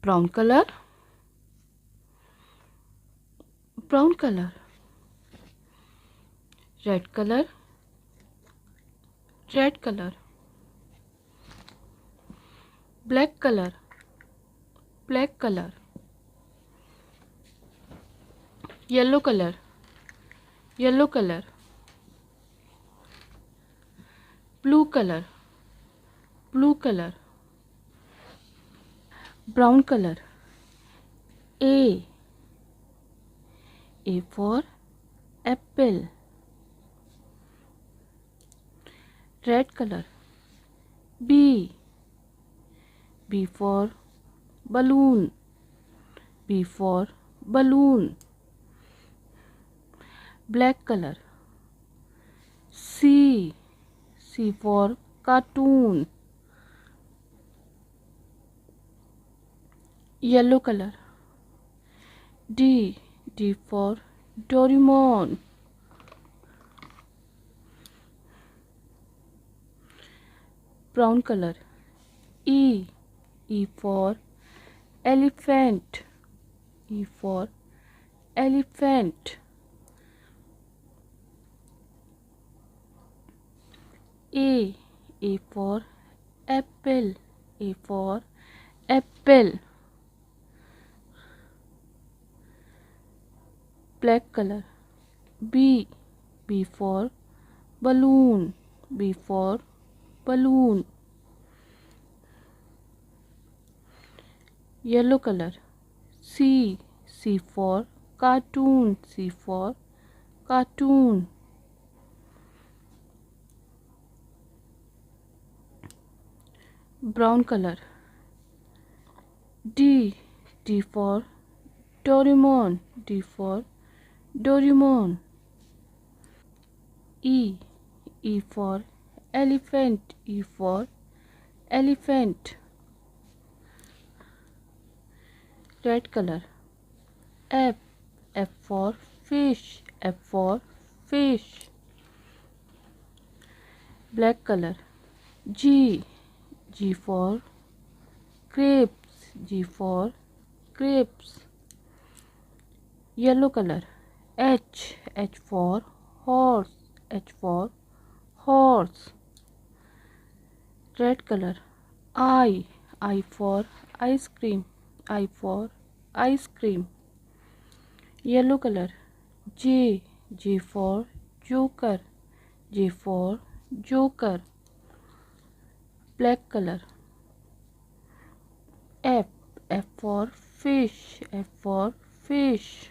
brown color, brown color, red color, red color, black color, black color, yellow color, yellow color, blue color, blue color, brown color. A for apple, red color. B for balloon, B for balloon, black color. C for cartoon, yellow color. D for Doraemon, brown color. E for elephant, E for elephant. A for apple, A for apple, black color. B for balloon, B for balloon, yellow color. C for cartoon, C for cartoon, brown color. D for Doraemon, D for Doraemon. E for elephant, E for elephant, red color. F for fish, F for fish, black color. G for grapes, G for grapes, yellow color. H for horse, H for horse, red color. I for ice cream, I for ice cream, yellow color. J for joker, J for joker, black color. F for fish, F for fish,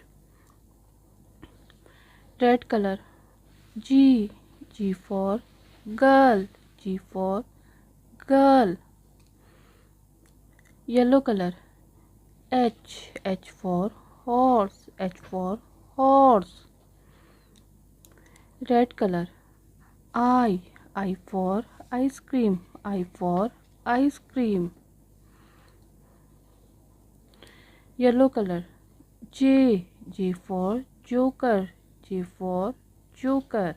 red color. G for girl, G for girl, yellow color. H for horse, H for horse, red color. I for ice cream, I for ice cream, yellow color. J for joker, J for joker,